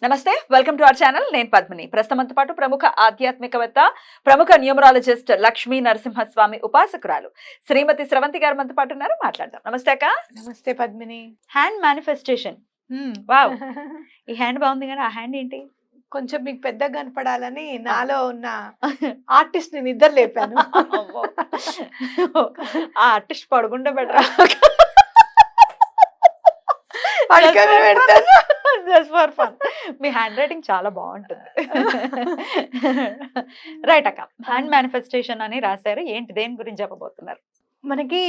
నమస్తే, welcome to our channel. నేను పద్మిని. ప్రస్తుతంతో పాటు ప్రముఖ ఆధ్యాత్మికవేత్త, ప్రముఖ న్యూమరాలజిస్ట్ లక్ష్మీ నరసింహస్వామి ఉపాసకురాలు శ్రీమతి స్రవంతి గారు మనతో పాటు ఉన్నారు. మాట్లాడదాం. నమస్తే అక్క. నమస్తే పద్మిని. Hand manifestation. వావ్, ఈ హ్యాండ్ బాగుంది కానీ ఆ హ్యాండ్ ఏంటి? కొంచెం మీకు పెద్దగా కనపడాలని నాలో ఉన్న ఆర్టిస్ట్ ని నిద్ర లేపాను. ఆ ఆర్టిస్ట్ పడుకుంటే better. Just for fun. Me hand writing చాలా బాగుంటుంది. రైట్ అక్క, హ్యాండ్ మేనిఫెస్టేషన్ అని రాశారు. ఏంటి, దేని గురించి చెప్పబోతున్నారు? మనకి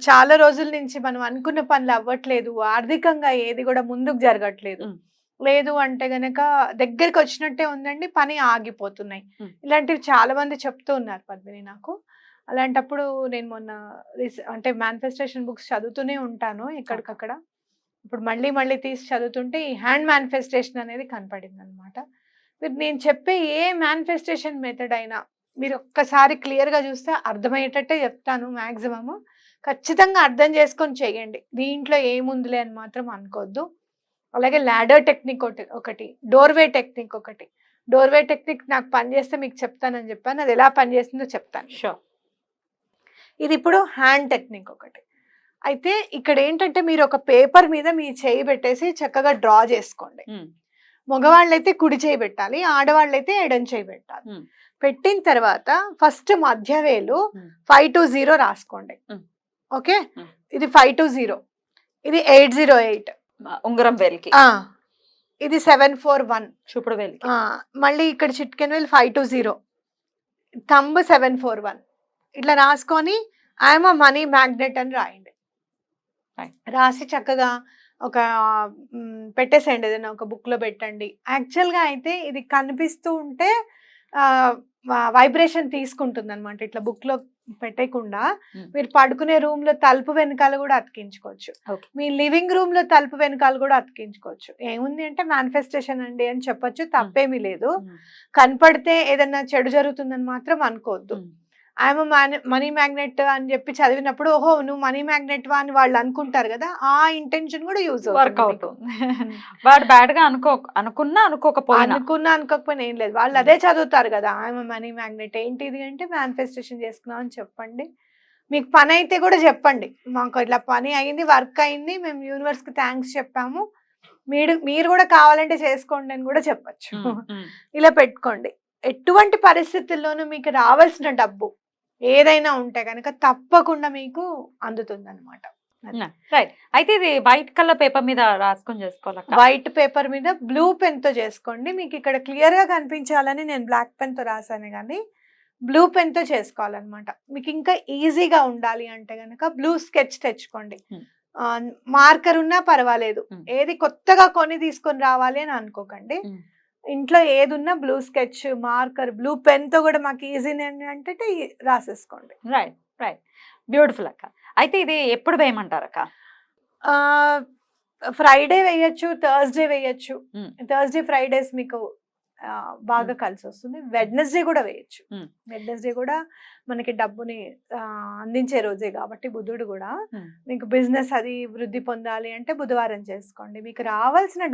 చాలా రోజుల నుంచి మనం అనుకున్న పనులు అవ్వట్లేదు, ఆర్థికంగా ఏది కూడా ముందుకు జరగట్లేదు, లేదు అంటే గనక దగ్గరికి వచ్చినట్టే ఉందండి, పని ఆగిపోతున్నాయి. ఇలాంటివి చాలా మంది చెప్తూ ఉన్నారు పద్మిని నాకు. అలాంటప్పుడు నేను మొన్న అంటే మేనిఫెస్టేషన్ బుక్స్ చదువుతూనే ఉంటాను ఎక్కడికక్కడ. ఇప్పుడు మళ్ళీ మళ్ళీ తీసి చదువుతుంటే ఈ హ్యాండ్ మేనిఫెస్టేషన్ అనేది కనపడింది అనమాట. మీరు నేను చెప్పే ఏ మేనిఫెస్టేషన్ మెథడ్ అయినా మీరు ఒక్కసారి క్లియర్గా చూస్తే అర్థమయ్యేటట్టే చెప్తాను. మ్యాక్సిమము ఖచ్చితంగా అర్థం చేసుకొని చెయ్యండి. దీంట్లో ఏముందిలే అని మాత్రం అనుకోవద్దు. అలాగే ల్యాడర్ టెక్నిక్ ఒకటి, డోర్వే టెక్నిక్ ఒకటి. డోర్వే టెక్నిక్ నాకు పనిచేస్తే మీకు చెప్తానని చెప్పాను, అది ఎలా పనిచేస్తుందో చెప్తాను. షూర్. ఇది ఇప్పుడు హ్యాండ్ టెక్నిక్ ఒకటి. అయితే ఇక్కడ ఏంటంటే మీరు ఒక పేపర్ మీద మీ చేయి పెట్టేసి చక్కగా డ్రా చేసుకోండి. మగవాళ్ళైతే కుడి చేయి పెట్టాలి, ఆడవాళ్ళైతే ఎడం చేయి పెట్టాలి. పెట్టిన తర్వాత ఫస్ట్ మధ్య వేలు 5 to 0 రాసుకోండి. ఓకే, ఇది 5 to 0, ఇది 808 ఉంగరం వేలికి, ఇది 741 చూపుడు వేలికి. మళ్ళీ ఇక్కడ చిట్కెన్ వేలు 5 to 0, థంబ్ 741. ఇట్లా రాసుకొని ఐఎమ్ అ మనీ మ్యాగ్నెట్ అని రాయండి. రాసి చక్కగా ఒక పెట్టేసేయండి, ఏదైనా ఒక బుక్ లో పెట్టండి. యాక్చువల్గా అయితే ఇది కనిపిస్తూ ఉంటే వైబ్రేషన్ తీసుకుంటుంది అనమాట. ఇట్లా బుక్ లో పెట్టకుండా మీరు పడుకునే రూమ్ లో తలుపు వెనకాల కూడా అతికించుకోవచ్చు, మీ లివింగ్ రూమ్ లో తలుపు వెనకాల కూడా అతికించుకోవచ్చు. ఏముంది అంటే మేనిఫెస్టేషన్ అండి అని చెప్పొచ్చు, తప్పేమీ లేదు. కనపడితే ఏదన్నా చెడు జరుగుతుందని మాత్రం అనుకోవద్దు. ఐఎమ్ మనీ మ్యాగ్నెట్ అని చెప్పి చదివినప్పుడు ఓహో నువ్వు మనీ మ్యాగ్నెట్ వా అని వాళ్ళు అనుకుంటారు కదా, ఆ ఇంటెన్షన్ కూడా యూజ్ వర్కౌట్. వాడు బ్యాడ్ గా అనుకున్నా అనుకోకపోయినా ఏం లేదు, వాళ్ళు అదే చదువుతారు కదా. ఐఎమ్ మనీ మ్యాగ్నెట్ ఏంటిది అంటే మేనిఫెస్టేషన్ చేసుకున్నాం అని చెప్పండి. మీకు పని అయితే కూడా చెప్పండి, మాకు ఇట్లా పని అయింది, వర్క్ అయింది, మేము యూనివర్స్ కి థ్యాంక్స్ చెప్పాము, మీరు కూడా కావాలంటే చేసుకోండి అని కూడా చెప్పచ్చు. ఇలా పెట్టుకోండి. ఎటువంటి పరిస్థితుల్లోనూ మీకు రావాల్సిన డబ్బు ఏదైనా ఉంటే కనుక తప్పకుండా మీకు అందుతుంది అనమాట. రైట్. అయితే ఇది వైట్ కలర్ పేపర్ మీద రాసుకొని చేసుకోవాలి. వైట్ పేపర్ మీద బ్లూ పెన్ తో చేసుకోండి. మీకు ఇక్కడ క్లియర్ గా కనిపించాలని నేను బ్లాక్ పెన్ తో రాసాను, కానీ బ్లూ పెన్ తో చేసుకోవాలన్నమాట. మీకు ఇంకా ఈజీగా ఉండాలి అంటే కనుక బ్లూ స్కెచ్ తెచ్చుకోండి. మార్కర్ ఉన్నా పర్వాలేదు, ఏది కొత్తగా కొని తీసుకొని రావాలి అని అనుకోకండి. ఇంట్లో ఏది ఉన్నా blue sketch, marker, blue pen తో కూడా మాకు ఈజీ అంటే రాసేసుకోండి. రైట్ రైట్, బ్యూటిఫుల్ అక్క. అయితే ఇది ఎప్పుడు వేయమంటారు అక్క? ఫ్రైడే వేయచ్చు, థర్స్డే వేయచ్చు. థర్స్డే ఫ్రైడేస్ మీకు బాగా కలిసి వస్తుంది. వెడ్నెస్డే కూడా వేయచ్చు. వెడ్నెస్డే కూడా మనకి డబ్బుని అందించే రోజే కాబట్టి, బుధుడు కూడా మీకు బిజినెస్ అది వృద్ధి పొందాలి అంటే బుధవారం చేసుకోండి. మీకు రావాల్సిన డబ్బు